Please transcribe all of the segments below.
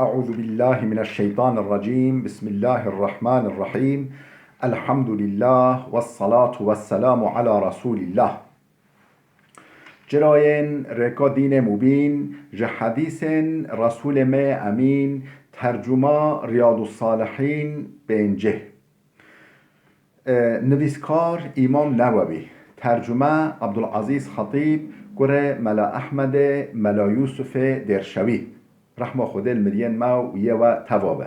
أعوذ بالله من الشيطان الرجيم. بسم الله الرحمن الرحيم. الحمد لله والصلاة والسلام على رسول الله. جراين ركا دين مبين جه حديث رسول ما أمين ترجمة رياض الصالحين بينجه نویسکار امام نووی، ترجمه عبدالعزیز خطیب، گره ملا احمد ملا یوسف درشوی رحمه خود المرین ما و توابه.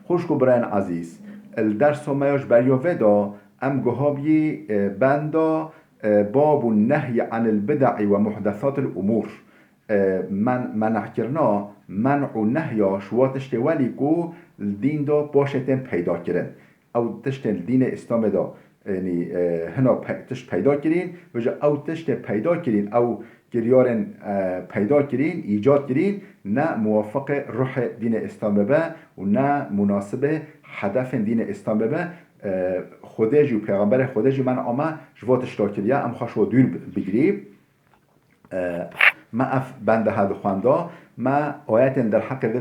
خوشگو برین عزیز الدرس و میاش بریوه دا ام گهابی بندا باب النهی عن البدع و محدثات الامور من منع کرنا منع و نهیا شواتشت ولی کو دین دا باشتن پیدا کرن او تشتن دین اسلام دا یعنی هنا تشت پیدا کرین و جا او تشت پیدا کرین او گریارن پیدا کرین ایجاد کرین نه موافق روح دین اسلام به و نه مناسب هدف دین اسلام به خودش و پیغمبر خودش من اما جواتش تا کریه ام خوشو دور بگیریم ما اف بنده هد خواندا ما آیت در حق ده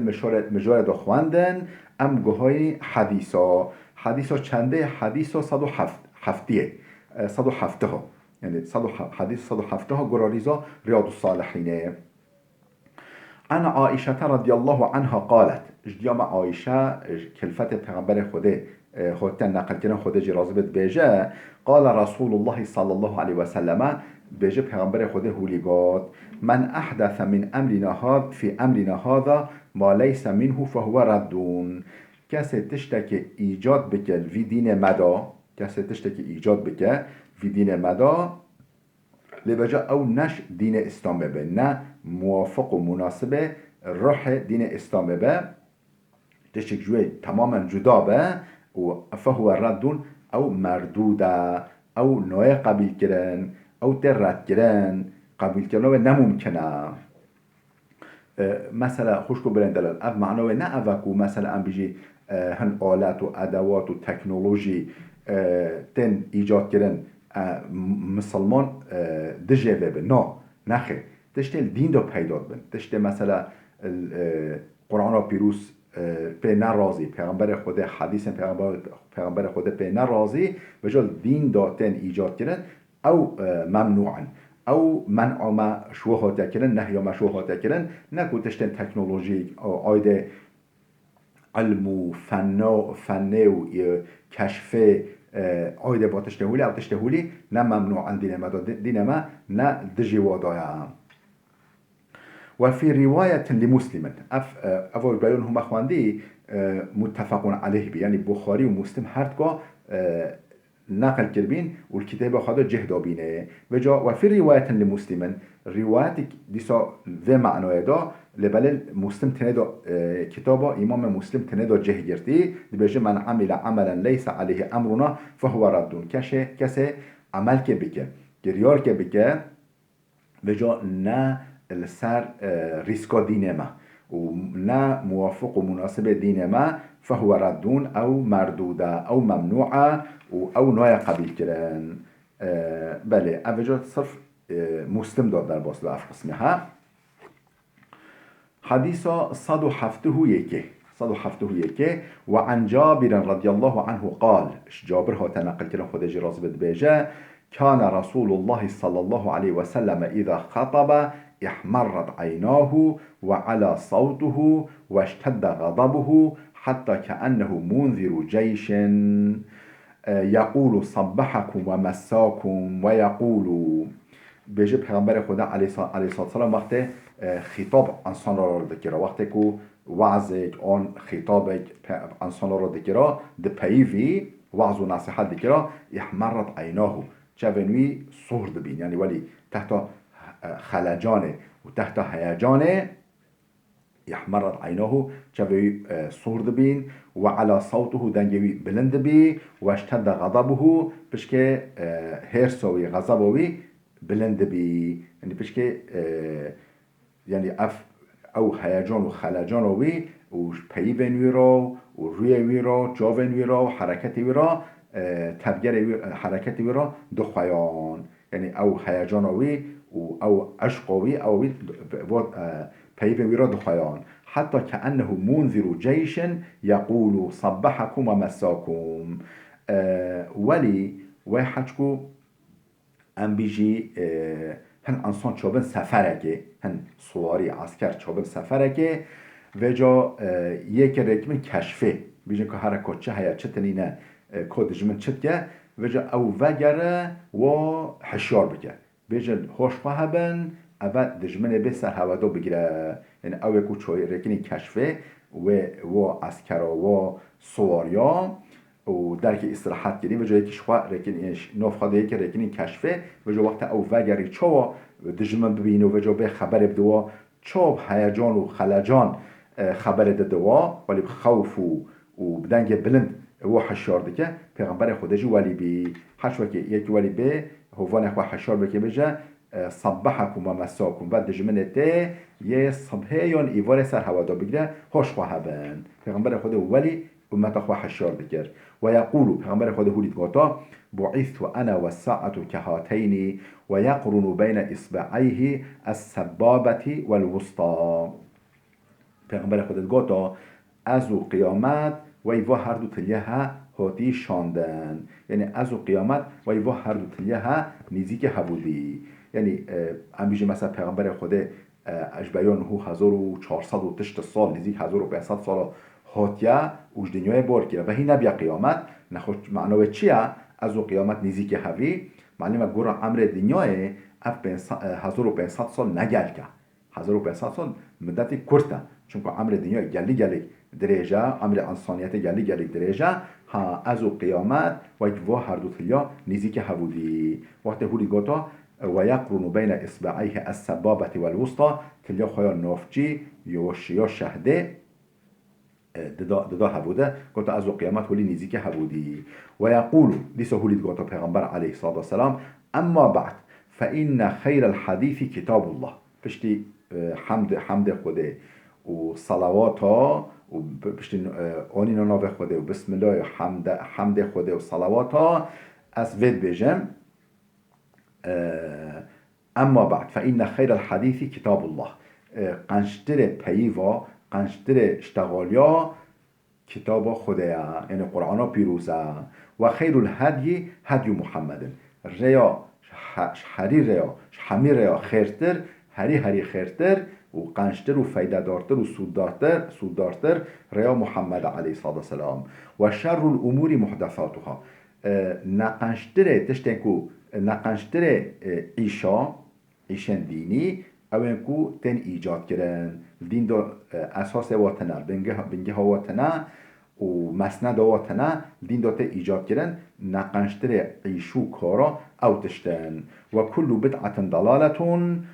مجار دا خواندن ام گوهای حدیثا چنده حدیثا 107 ها یعنی حدیث 107 ها گراریزا رياض الصالحين. عن عائشة رضي الله عنها قالت اجديام عائشة كلفت پیغمبر خوده خودتن نقل کردن خوده جرازبت بیجه قال رسول الله صلى الله عليه وسلم بیجه پیغمبر خوده هولیگاد من احدث من امرنا هذا في امرنا هذا ما ليس منه فهو ردون. کسی تشتک ایجاد بکل وی دین مدا کسی تشتک ایجاد بکل وی دین مدا لبجا او نش دین اسلام به نه موافق و مناسب روح دین اسلام به تشتک جوی تماما جدا به و فهو ردون او مردوده او نوع قبیل کرن او ترد کرن قبیل کرن و نممکنه. مثلا خوشکو برن دلال اف معنوه نه اوکو مثلا ام بیجی هن آلات و ادوات و تکنولوژی تن ایجاد کردن مسلمان دجه ببن نه نخیر تشتل دین دا پیدا بن تشتل مثلا قرآن را پیروز پی نرازی پیغمبر خود حدیث پیغمبر خود پی نرازی بجال دین دا تن ایجاد کردن او ممنوعا او منع ما شوهاته کردن نهی ما شوهاته کردن نکو تشتل تکنولوژی آیده علم و فنه و کشف آیده با تشتهولی او تشتهولی نه ممنوعا دین ما نه دجی وادایا. و فی روایت لمسلم افای بیان هم خواندی متفقون علیه بی یعنی بخاری و مسلم هرگاه نقل کربین و الكتاب خدا جهدا بینه و جا و فی روایت لمسلم روایت دیسا و معنای دا لبل مسلم تندا کتابا امام مسلم تندا جه گرتی بيجي من عمل عملا ليس عليه امرنا فهو رد. کسی عمل که بکه گریار که بکه و جا نه السر ریسکا دین ما و نه موافق و مناسب دین ما فهو ردون او مردوده او ممنوعه او نوع قبیل کرن. بله اوجا صرف مسلم داد در باس اف قسمه ها. حديث 171 وعن جابر رضي الله عنه قال جابر هو تنقل كلام خديج رازبت بيجا كان رسول الله صلى الله عليه وسلم إذا خطب احمرت عيناه وعلى صوته واشتد غضبه حتى كأنه منذر جيش يقول صبحكم ومساكم ويقول بيجي پیغمبر خدا علیه السلام وقتی خطاب انسان را دکره وقتی که وعظ آن خطاب انسان را دکره ده پیوی وعظ و نصیحت دکره احمرت عیناه چونوی سرد بین یعنی ولی تحت خلجانه و تحت هیجانه احمرت عیناه چونوی سرد بین و علی صوته دنگوی بلند بی و اشتد غضبه پشکه هرسوی غضبوی بلند بی یعنی پشکه یعنی او هیجان و خلجان وی و پیوین وی را و روی وی را جاوین وی را حرکت وی را تبگر حرکت وی را دخویان یعنی او هیجان وی و او عشق وی او پیوین وی را دخویان حتى كأنه منذر جيش يقول صبحكم ومساكم. ولي وحشكو ام بيجي هن انسان چوبن سفركه، هن سواری عسكر چوبن سفركه و جا یک رکمن کشفه بیجن که هر کچه هیا چتنینه کودج من چتکه و جا او وگره و حشیار بکه بیجن هوش فهبن اول دجمنه به سر هوا دو بگیره، یعنی او یکو چوی رکنی کشفه و عسکرا و سواریا و درک استراحت کردیم و جایی که شخوا رکنیش نفخاده که رکنی کشفه و جو وقت او وگری چوا دجمن ببینو و جو به خبر بدوا چوب هیجان و خلجان خبر دوا ولی خوف و بدنگ بلند و حشار دکه پیغمبر خودش ولی بی حشوه که یک ولی به هوان خوا حشار بکه بجه صبحكم ومساكم بعد دجمنته یه صبحیان ایوار سر هوا دا بگیره هاش خواه بن پیغمبر خود ولی امت خواه حشار بکر و یقولو پیغمبر خود هولید گاتا بعثت انا والساعة كهاتين ويقرن بين اصبعيه السبابة والوسطى. پیغمبر خود گاتا از و قیامت و ایوا هر دو تلیه ها هاتی شاندن، یعنی از و قیامت و ایوا هر دو تلیه ها نیزی که هبودی، یعنی ام بیجه مثلا پیغمبر خود اجبیان هو 1400 سال نزدیک 1500 سال هاتیه اوج دنیای بار کرده و هی نبیا قیامت نخوش معنی چیه از و قیامت نزدیک هوی معنی گور امر دنیای 1500 سال نگل که 1500 سال مدت کرده چون که امر دنیای گلی درجه امر انسانیت گلی درجه ها از و قیامت و ایوا هر دو تلیا نزدیک هودی وقت هولی گوتا و یقرن بین اصبعیه السبابه والوسطى تلیا خویا نافچی یا شهده ددا هبوده گوتا از و قیامت هولی نزدیک هودی و یقول دیسا هولی گوتا پیغمبر علیه الصلاه والسلام اما بعد فإن خیر الحديث کتاب الله پشتی حمد خوده و صلواتا و پشتی آنین ناو خوده و بسم الله حمد خوده و صلواتا از ود بجم اما بعد فإن خیر الحديث کتاب الله قنشتر پیوا قنشتر اشتغالیا کتاب خوده یعنی قرآن پیروزه و خیر الهدی هدی محمد ریا حری ریا حمی ریا خیرتر هری خیرتر و قنشتر و فایده دارتر و سوددارتر ریا محمد علیه الصلاة والسلام و شر الامور محدثاتها نقنشتر تشتنکو نقنشتر ایشن دینی اوینکو تن ایجاد کردن دین دو اساس واتنه بنگه ها واتنه و مسند واتنه دین دو ایجاد کردن نقنشتر ایشو کارا او تشتن و کل بدعت ضلالتون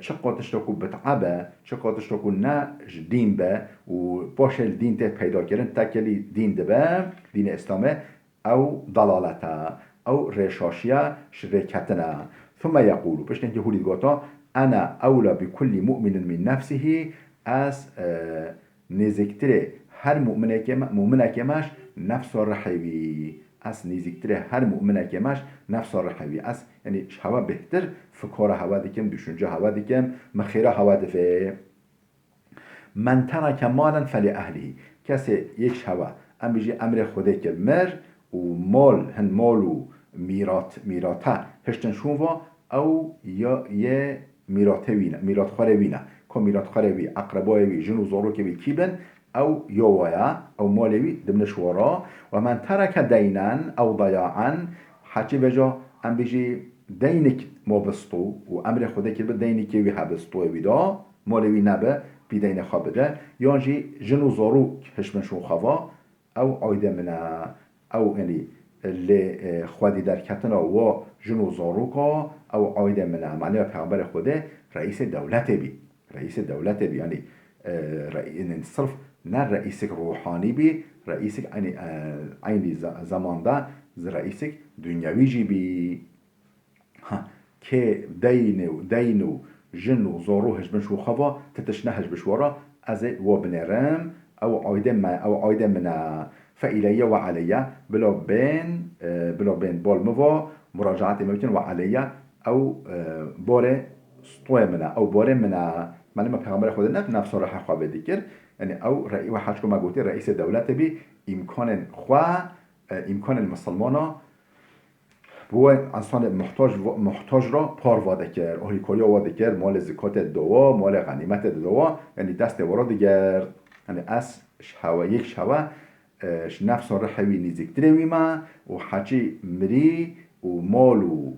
چه قاتشتاکو بتعبه چه قاتشتاکو نه دین به و باشه دین ته پیدا کردن تکلی دین ده به دین اسلامه او ضلالته او رشاشیه شرکتنه ثم یقولو پشتن که هولی گاتا انا اولا بكل مؤمن من نفسه از نزکتر هر مؤمنه که مش نفس رحیوی از نزکتر هر مؤمنه که مش نفس رحیوی از یعنی هوا بهتر فکر هوا دکم düşünce هوا دکم مخیره هوا دفه من ترک مالا فلی اهلی کسی یک هوا ام بیجی امر خوده که مر و مال و میراته هشتن شونوا او یا یه میرات خواره وینه که میرات خواره وی اقربای وی جنو زارو که وی کیبن او یوایا او مالوی دمن شورا و من ترک دینن او ضیاعا حچی بجا ام بیجی دینک ما بستو و امر خوده که به دینی که وی هبستو ویدا مالوی نبه بی دین خوابده یا جی جنو زارو هشمنشون خوا او آیده منه او یعنی لی خودی در کتنا و جنو زاروکا او آیده منه معنی پیغمبر خوده رئیس دولت بی یعنی صرف نه رئیس روحانی بی رئیس عین زمان ده رئیس دنیاوی جی بی که دین و جنو زارو هجبنشو خوا تتشنه هجبشورا از و بنرم او آیده منه فإلي وعلي بلا بين بول موا مراجعات ممكن وعلي أو بوري سطوي منا أو بوري منا معلومه پیغمبر خدا نفس را خواه دیگر یعنی او رئی و حج ما گوتی رئیس دولت بی امکان خواه امکان المسلمان بو انسان محتاج را پار واده کرد اوهی کوریا واده کرد مال زکات دوا مال غنیمت دوا یعنی دست ورا دیگر یعنی از شوا یک شوا نفس را حوی نزدیکتر ویما و حجی مری و مال و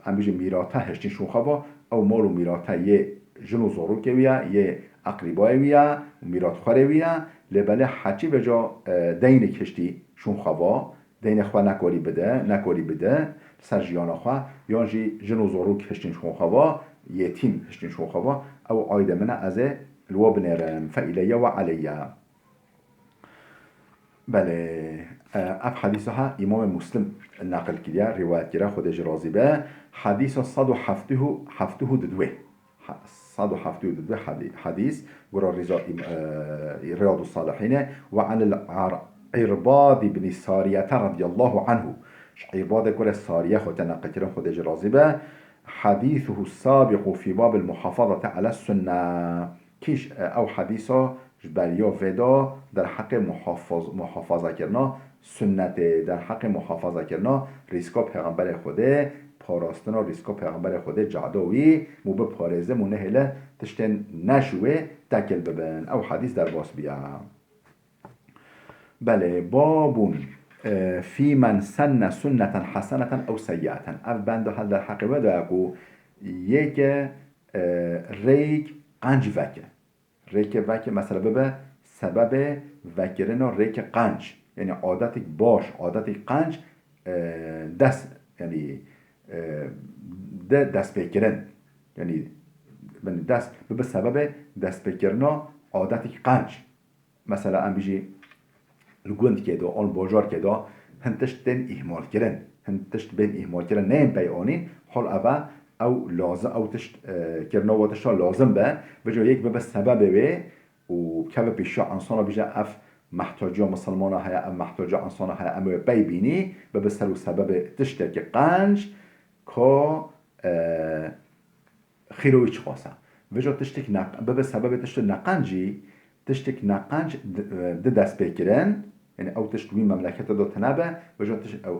امبیج میراته هشتین شوخوا او مال و میراته یه جنو زورو که ویا یه اقریبای ویا و میرات خوره ویا لبله حجی به جا دین کشتی شوخوا دین خوا نکوری بده سر جیانا خواه یا جی جنو زورو هشتین شوخوا یتیم هشتین شوخوا او عایده منه از الوا بنرم فإلیا و علیا بله اب حدیث ها امام مسلم نقل کرده روایت کرده خودش راضی به حدیث 170 ددوه 172 حديث قرأ رياض الصالحين وعن العرباض بن سارية رضي الله عنه عرباض كرة السارية نقل خود جرازبة حديثه السابق في باب المحافظة على السنة كيش أو حديثه جبريو فدا در حق محافظه کردن سنت در حق محافظه کردن ریسکا پیغمبر خوده پاراستنا ریسکا پیغمبر خوده جعداوی مو به پارزه مونه هله تشتن نشوه تکل ببن او حدیث در باس بیا بله بابون فی من سن سنتا حسنتا او سیئتا او بندو هل در حق بدا اکو یک ریک قنج وکه ریک وکه مثلا ببه سبب وکرنا ریک قنج یعنی عادت باش عادت قنج دست یعنی دست بکرن یعنی دست به سبب دست بکرنا عادت قنج مثلا ام بیجی لگوند که دو آن باجار که دو هنتشت دن اهمال کرن هنتشت بین اهمال کرن نیم بیانین حال اوه او لازم او تشت کرنا و تشتا لازم به بجا یک به سبب به و که پیشا انسان بیجا اف محتاجا مسلمان های ام محتاجا انسان های ام بی بینی به سر و سبب تشت که قنج که خیروی چخواسه وجا تشتک به سبب تشت نقنجی تشتک نقنج ده دست بکرن یعنی او تشتوی مملکت دو تنبه وجا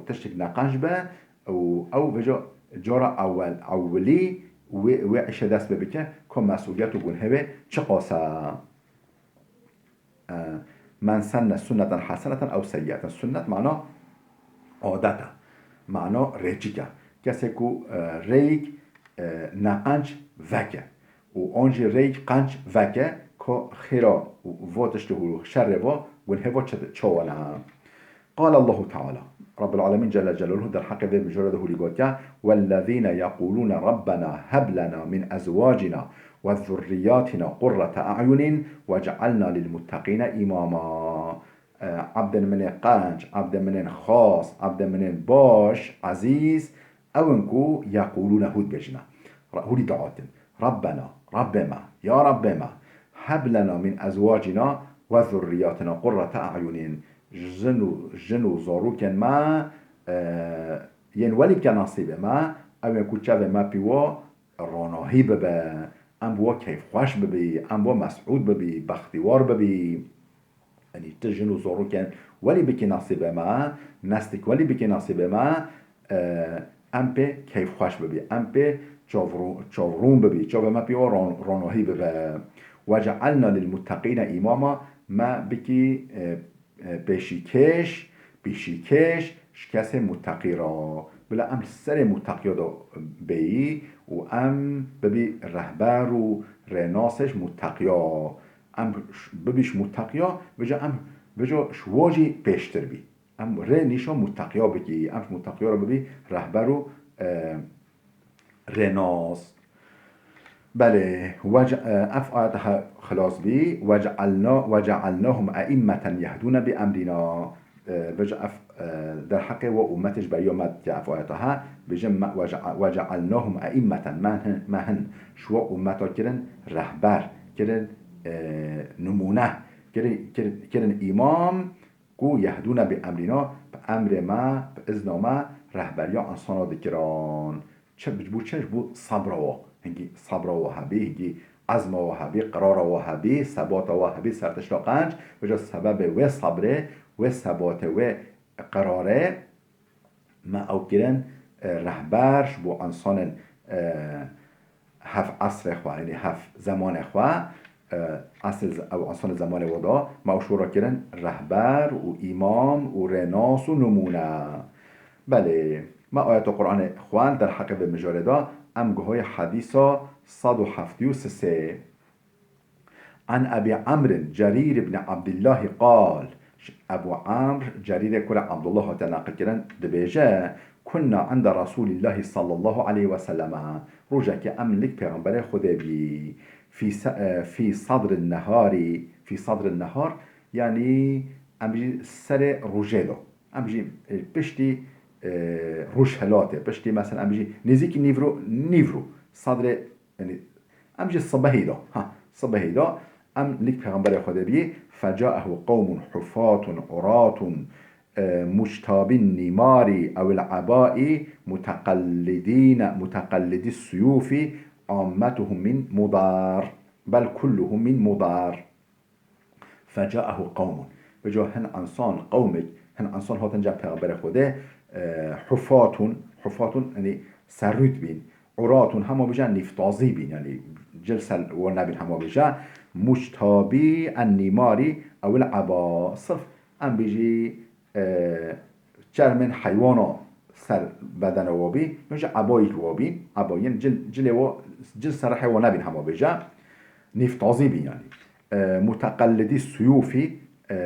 تشتک نقنج به او وجا جارا اولی و عشه دست ببکه که مسئولیت و گنهوه چه قاسه من سن سنتا حسنتا او سیئتا سنت معنا عادتا معنا ریچیکه کسی که ریک نقنج وکه و آنجی ریک قنج وکه که خیرا و تشته شر و گنهوه چوانا قال الله تعالى رب العالمين جل جلاله در حق ذي مجرده لقوتك والذين يقولون ربنا هب لنا من أزواجنا وذرياتنا قرة أعين واجعلنا للمتقين إماما عبد من قنج عبد من خاص عبد من باش عزيز او انكو يقولون هود بجنا هودي دعاتن ربنا ربما يا ربما هب لنا من أزواجنا وذرياتنا قرة أعين جنو زاروکن ما ین ولی که نصیب ما او یکو چه ما پیوا راناهی ببه ام بوا کیف خوش ببی ام بوا مسعود ببی بختیوار ببی یعنی ته جنو زاروکن ولی بکی نصیب ما نستک ولی بکی نصیب ما ام پی کیف خوش ببی ام پی چاورون ببی چاو ما پیوا راناهی ببه وجعلنا للمتقین اماما ما بکی پیشیکش کس متقی را بلا ام سر متقی دا بی و ام ببی رهبر و رناسش متقیا ام ببیش متقیا بجا شواجی پیشتر بی ام رنیشا متقیا بگی ام متقیا را ببی رهبر و رناس بله اف آیتها خلاص بی وجعلناهم ائمة يهدون بأمرنا بجا در حق و امتش بیامد که اف آیتها بجم وجعلناهم ائمة ما هن شو امتا کرن رهبر کرن نمونه کرن امام کو یهدون بأمرنا بأمر ما بإذن ما رهبریا انسانا دکران چه بو صبر و هنگی صبر و هبی هنگی عزم وهابی قرار وهابی ثبات وهابی سرتش را قنج بجا سبب و صبره و ثبات و قراره ما او کرن رهبرش بو انسان هف عصر خواه یعنی هف زمان خواه اصل او انسان زمان ودا ما شورا کرن رهبر و امام و رناس و نمونه. بله ما آیت قرآن خوان در حق به مجارده ام گوهای حدیثا 173 عن ابي عمرو جرير بن عبد الله قال ابو عمرو جرير كل عبد الله تناقل كرن دبيجا كنا عند رسول الله صلى الله عليه وسلم رجع كأملك پیغمبر خدا بي في صدر النهار في صدر النهار يعني امجي سر رجلو امجي بشتي روشهلاته بشتي مثلا امجي نزيك نيفرو صدر يعني امجي الصباحي ده ها صباحي ده ام لك پیغمبر خدا بی فجاءه قوم حفاة عراة مجتاب النمار او العباء متقلدي السيوف عامتهم من مضار بل كلهم من مضار فجاءه قوم بجا هن انسان قومك هن انسان هاتن جا پیغمبر خدا حفاة يعني سرود بین عراة همه بجا نفتازی بین يعني جلسل و نبین همه بجا مجتابی النماری او العبا صرف ام بيجي جرمن حيوانا سر بدن وابي يجي عبايك وابي عباين جل سر حيوانا بين هما بيجا نفتازي بين يعني متقلدي السيوفي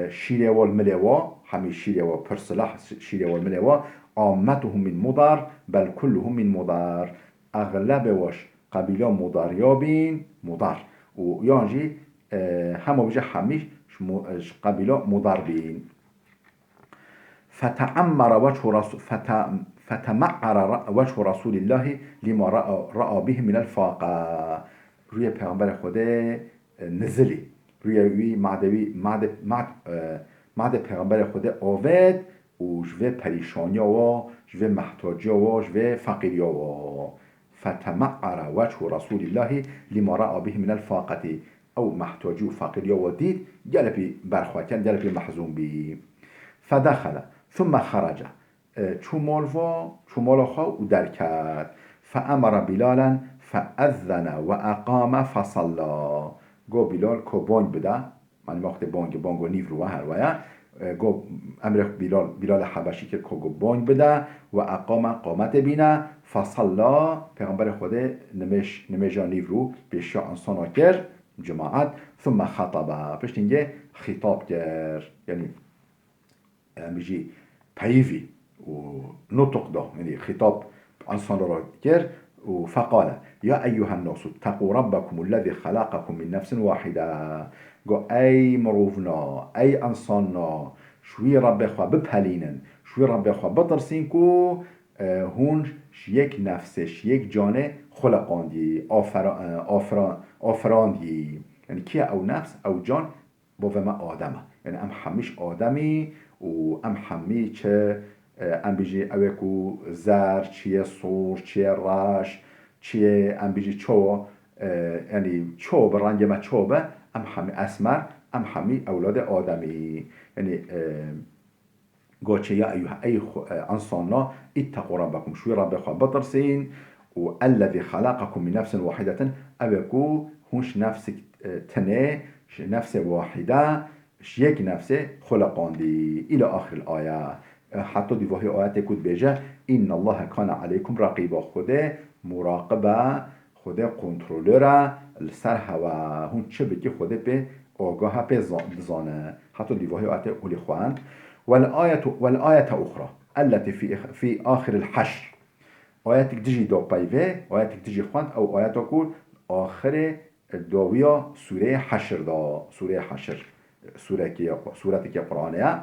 شيري والملوا همي شيري وبرسلاح شيري والملوا عامتهم من مضار بل كلهم من مضار اغلب واش قبيله مضاريابين مضار و یانجی همه بجا همیش قبیله مضاربین فتمعر وجه رسول الله لما رأى به من الفاقه روی پیغمبر خدا نزلی روی معد پیغمبر خدا آود و جوه پریشانی و جوه محتاجی و جوه فقیری و فتمعر وجه رسول الله لما رأى به من الفاقة او محتاجی و فقیری و دید جلبی برخواکن جلبی محزون بی فدخل ثم خرج چومال خواه و در کرد فامر بلالا فاذن و اقام فصلا گو بلال که بانگ بده من وقت بانگ و نیو رو هر ویا گو امر بلال حبشی که گو بانگ بده و اقام قامت بینه فصلا پیغمبر خدا نمیجا نیو رو بیشا انسانا کرد جماعت ثم خطبه پشتینگه خطاب کرد یعنی میجی پیوی و نطق ده یعنی خطاب انسان را کرد و فقال يا أيها الناس اتقوا ربكم الذي خلقكم من نفس واحدة گو ای مروفنا ای انساننا شوی رب خواه بپلینن شوی رب خواه بترسین کو هون یک نفسش یک جانه خلقاندی آفراندی یعنی کیه او نفس او جان با ما آدمه یعنی ام همیش آدمی و ام همی چه ام بیجی اوه کو زر چیه سور چیه راش چیه ام بیجی چو یعنی چو برنگ ما چو به ام همی اسمر ام همی اولاد آدمی یعنی گوچه یا ای انسانا اتقوا ربكم شوی رب خواه بترسین و الذي خلقكم من نفس واحدة اوه هونش نفس تنه نفس واحده یک نفس خلقاندی الى آخر الآیه حتی دیوهای آیت کود بیجه این الله کان علیکم رقیبا خوده مراقبه خوده کنترلره سر هوا هون چه بگی خوده به آگاه به بزانه حتی دیوهای آیت اولی خواهند والآیت اخرى التي في آخر الحشر آیت تجی دو پیوه آیت تجی خواند او آیت کود آخر داویا سوره حشر دا سوره حشر سورتی که قرآنه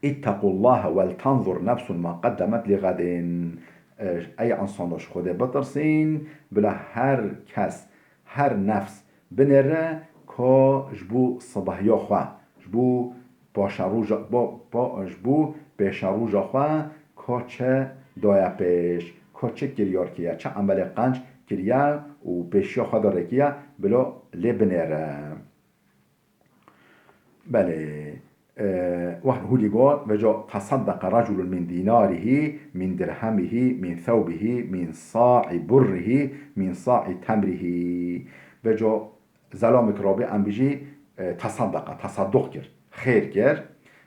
اتقوا الله ولتنظر نفس ما قدمت لغد ای انسانش خوده بترسین بلا هر کس هر نفس بنره که جبو صباحیا خواه جبو جبو بشروجا خواه که چه دایا پیش که چه گریار کیا چه عمل قنج کریا و پیشیا خدا رکیه بلا لبنره. بله وقت هولي قول وجا تصدق رجل من ديناره من درهمه من ثوبه من صاع بره من صاع تمره وجا زلامك رابع ام بيجي تصدق كر خير كر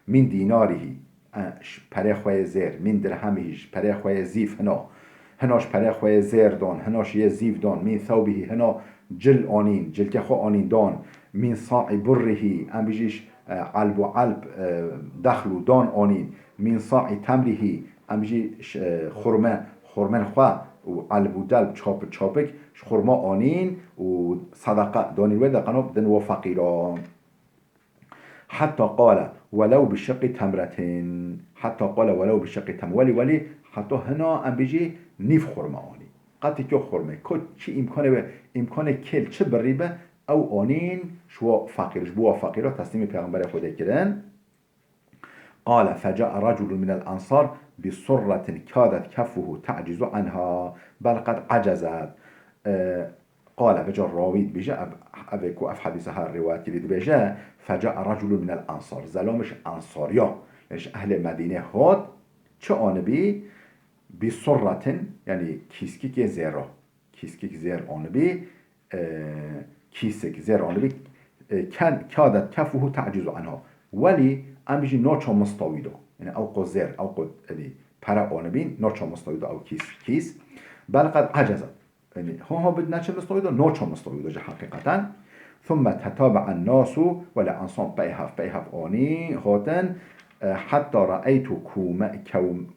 من ديناره پره خواه زیر من درهمهش پره خواه زیف هناش پره خواه زیر دان هناش یه زیف دان من ثوبه هنا جل آنین جل که خواه آنین دان من صاع برهی ام بيجيش علب و علب دخل و دان آنین من صاع تمرهی ام بيجي خرمن خواه و علب و دلب چاپک خرما آنین و صدقه دانین و دقنو بدن و فقیران. حتى قال ولو بشق تمرة حتى قال ولو بشق تمرة ولي حتى هنا ام بيجي نيف خرماني قطي كيو خرمه كو چي امكانه كل چه بريبه او آنين شو فقير بوا فقيره تسليم پیغمبر خدا كرن. قال فجاء رجل من الأنصار بصرة كادت كفه تعجز عنها بل قد عجزت. قال فجاء الراويد بجاء أبيكو أف حديثها الرواية كده بجاء فجاء رجل من الأنصار زلامش أنصاريا يعني أهل مدينة هاد چه آن بي بصرة يعني كيسكيك زيرا كيسكيك زير آن بي كيسك زير آن بي كادت كفه تعجز عنها ولي ام بيجي نوچا مستويدو يعني اوقو زير اوقو يعني para آن بين نوچا مستويدو او كيس بل قد عجزت يعني هو بدنا چه مستويدو نوچا مستويدو حقيقة. ثم تتابع الناس ولا انصان بيهف آني هاتن حتى رأيت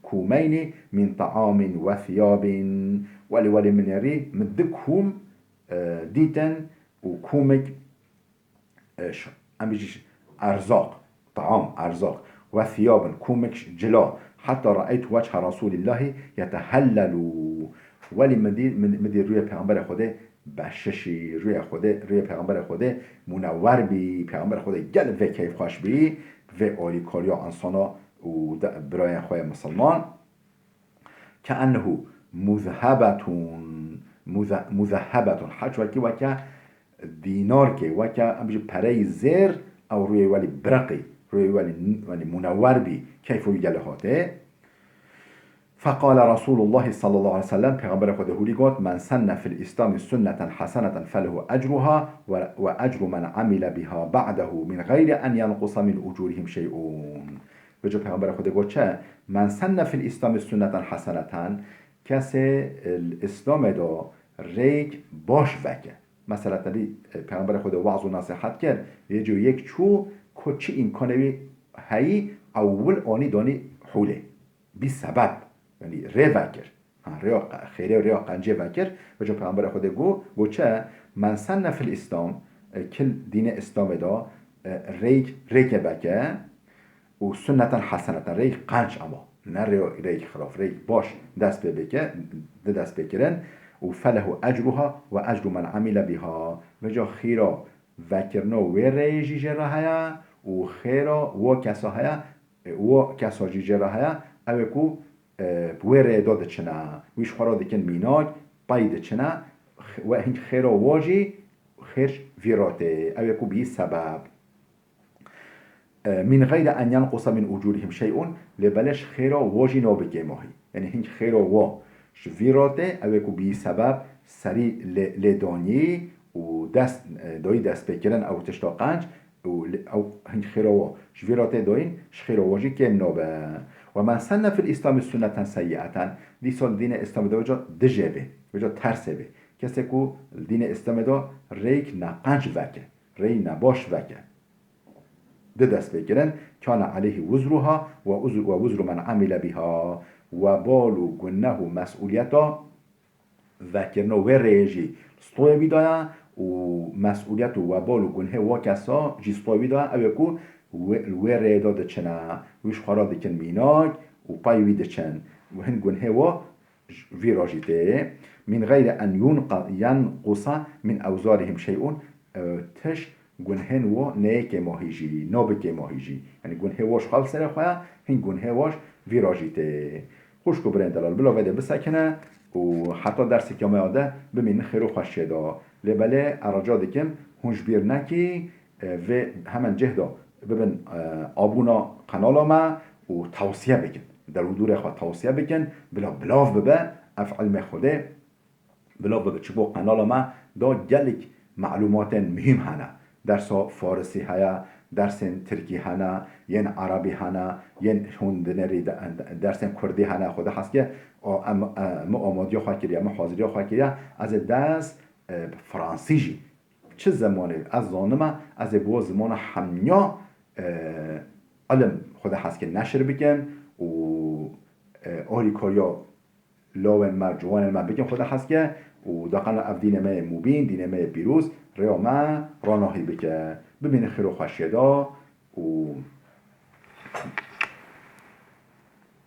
كومين من طعام وثياب ولي من يري مدكهم ديتن وكومك ام بيجي ارزاق طعام ارزاق وثياب كومك جلا حتى رأيت وجه رسول الله يتهلل ولی مدی روی پیغمبر خدا بششی روی پیغمبر خدا منور بی پیغمبر خدا گل و کیف خوش بی و آلی کاریا انسانا و برای خواه مسلمان که انه مذهبتون حج وکی وکا دینار که وکا پره زیر او روی ولی برقی روی ولی منور بی کیف و گل هاته. فقال رسول الله صلى الله عليه وسلم پیغمبر خدا هولی گفت من سن في الاسلام سنة حسنة فله اجرها واجر من عمل بها بعده من غير ان ينقص من اجورهم شيء. بجا پیغمبر خدا گفت چه من سن في الاسلام سنة حسنة کسی الاسلام دا ریک باش وکه مثلا تلی پیغمبر خدا وعظ و نصیحت کرد یه جو یک چو کچی امکانه هایی اول آنی دانی حوله بی سبب یعنی ری وکر خیره ریا قنجه وکر و جو پیغمبر خدا گو چه من سن فی الاسلام کل دین اسلام دا ریک وکه و سنتا حسنتا ریک قنج اما نه ریک خلاف ریک باش دست بکرن و فله اجرها و اجر من عمل بها و جا خیرا وکرنا و ریجی جرا هیا و خیرا و کسا هیا و کسا جی جرا هیا او کو بویر داده چنا ویش خورا دکن میناج باید چنا و هنگ خیرا واجی خیرش ویراته او کو بی سبب من غير أن ينقص من أجورهم شيء لبلش خيرا واجي نابجي ماهي يعني هنج خيرا وا شفيراته أو يكو بي سبب سري لداني و دست بكرن أو تشتاقنج أو هنج خيرا وا شفيراته داين شخيرا واجي كيم نابه. ومن سن في الإسلام السنة سيئة دي سال دين إسلام دا وجا دجابه وجا ترسبه كسي كو دين إسلام دا ريك نقنج وكه ري نباش وكه دست بگیرن کان علیه وزرها و وزر من عمل بها و بالو گنه و مسئولیتا وکرنه و ریجی ستوی بیدایا و مسئولیت و بالو گنه و کسا جی ستوی بیدایا او یکو و ریدا دچنه ویش خارا دکن میناک و پای وی دچن و هن گنه و ویراجیته من غیر ان ینقص من اوزارهم شیئون تش گنهن و نیک ماهیجی نابک ماهیجی یعنی گنه واش خال سر خواه هین گنه واش ویراجیته خوش کو برین دلال بلا وده بسکنه و حتی درس که آده بمین خیر و خوشی دا لبله ارجا دکم هنج بیر نکی و همان جهدا ببین آبونا قنالا ما و توصیه بکن در حضور خود توصیه بکن بلاف ببه افعل علم خوده بلاف ببه چبو قنالا ما دا جلک معلومات مهم هنه درس فارسی هیا درس ترکی هنه ین عربی هنه ین هندنری درس کردی هنه خود هست که ما آمادی خواه کریه ما حاضری خواه کریه از درس فرانسی جی چه زمانی از زانمه از بو زمان همیا علم خود هست که نشر بکن و آری کاریا لاون ما جوان ما بکن خود هست که و دقیقا اف دینمه مبین دینمه پیروز ریا ما راناهی بکن ببین خیر و خوشیدا و